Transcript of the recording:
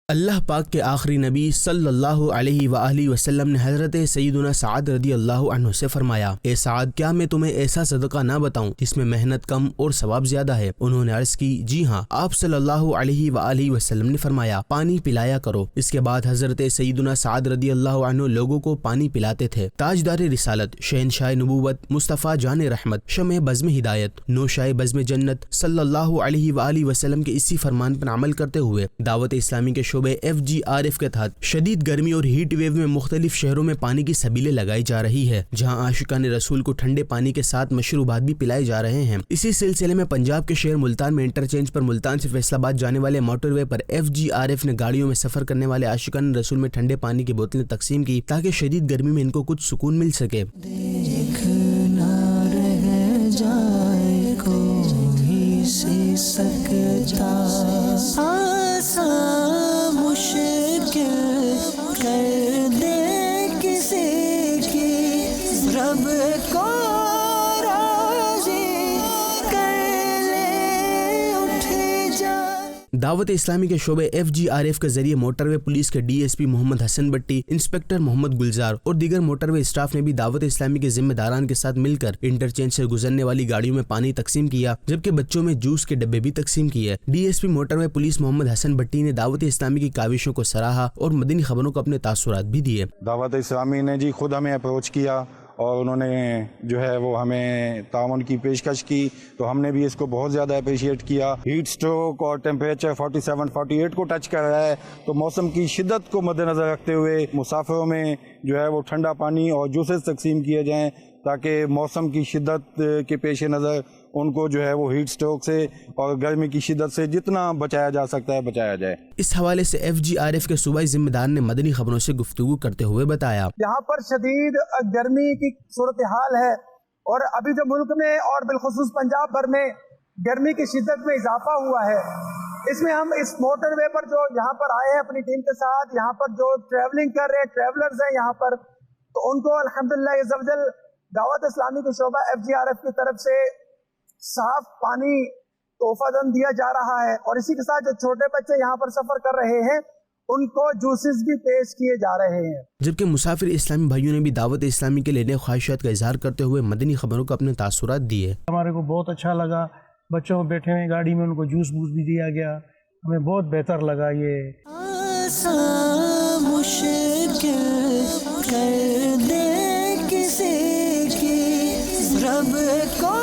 اللہ پاک کے آخری نبی صلی اللہ علیہ وآلہ وسلم نے حضرت سیدنا سعد رضی اللہ عنہ سے فرمایا، اے سعد، کیا میں تمہیں ایسا صدقہ نہ بتاؤں جس میں محنت کم اور ثواب زیادہ ہے؟ انہوں نے عرض کی، جی ہاں۔ آپ صلی اللہ علیہ وآلہ وسلم نے فرمایا، پانی پلایا کرو۔ اس کے بعد حضرت سیدنا سعد رضی اللہ عنہ لوگوں کو پانی پلاتے تھے۔ تاجدار رسالت، شہنشاہ نبوت، مصطفیٰ جان رحمت، شمع بزم ہدایت، نوشائے بزم جنت صلی اللہ علیہ وآلہ وسلم کے اسی فرمان پر عمل کرتے ہوئے دعوت اسلامی کے FGRF کے تحت شدید گرمی اور ہیٹ ویو میں مختلف شہروں میں پانی کی سبیلیں لگائی جا رہی ہے، جہاں عاشقان رسول کو ٹھنڈے پانی کے ساتھ مشروبات بھی پلائے جا رہے ہیں۔ اسی سلسلے میں پنجاب کے شہر ملتان میں انٹرچینج پر ملتان سے فیصل آباد جانے والے موٹر وے پر FGRF نے گاڑیوں میں سفر کرنے والے عاشقان رسول میں ٹھنڈے پانی کی بوتلیں تقسیم کی تاکہ شدید گرمی میں ان کو کچھ سکون مل سکے۔ مشکل کر دے کسی کی، رب کو راضی کر لے اٹھ جا۔ دعوت اسلامی کے شعبہ FGRF کے ذریعے موٹر وے پولیس کے DSP محمد حسن بٹی، انسپکٹر محمد گلزار اور دیگر موٹر وے اسٹاف نے بھی دعوت اسلامی کے ذمہ داران کے ساتھ مل کر انٹرچینج سے گزرنے والی گاڑیوں میں پانی تقسیم کیا، جبکہ بچوں میں جوس کے ڈبے بھی تقسیم کیے۔ DSP موٹر وے پولیس محمد حسن بٹی نے دعوت اسلامی کی کاوشوں کو سراہا اور مدنی خبروں کو اپنے تاثرات بھی دیے۔ دعوت اسلامی نے جی خود ہمیں اپروچ کیا اور انہوں نے جو ہے وہ ہمیں تعاون کی پیشکش کی، تو ہم نے بھی اس کو بہت زیادہ اپریشیٹ کیا۔ ہیٹ سٹروک اور ٹیمپریچر 47-48 کو ٹچ کر رہا ہے، تو موسم کی شدت کو مد نظر رکھتے ہوئے مسافروں میں جو ہے وہ ٹھنڈا پانی اور جوسز تقسیم کیے جائیں تاکہ موسم کی شدت کے پیش نظر ان کو جو ہے وہ ہیٹ سٹروک سے اور گرمی کی شدت سے جتنا بچایا جا سکتا ہے بچایا جائے۔ اس حوالے سے FGRF کے صوبائی ذمہ دار نے مدنی خبروں سے گفتگو کرتے ہوئے بتایا، یہاں پر شدید گرمی کی صورتحال ہے اور ابھی جو ملک میں اور بالخصوص پنجاب بھر میں گرمی کی شدت میں اضافہ ہوا ہے، اس میں ہم اس موٹر وے پر جو یہاں پر آئے ہیں اپنی ٹیم کے ساتھ، یہاں پر جو ٹریولنگ کر رہے ہیں ٹریولرز ہیں یہاں پر، تو ان کو الحمدللہ عز و جل دعوت اسلامی کے شعبہ FGRF کی طرف سے صاف پانی تحفہ دن دیا جا رہا ہے، اور اسی کے ساتھ جو چھوٹے بچے یہاں پر سفر کر رہے ہیں ان کو جوسز بھی پیش کیے جا رہے ہیں۔ جبکہ مسافر اسلامی بھائیوں نے بھی دعوت اسلامی کے لیے خواہشات کا اظہار کرتے ہوئے مدنی خبروں کو اپنے تاثرات دیے۔ ہمارے کو بہت اچھا لگا، بچوں بیٹھے ہوئے گاڑی میں ان کو جوس بوس بھی دیا گیا، ہمیں بہت بہتر لگا۔ یہ مشکل کر دے کسی کی، رب کو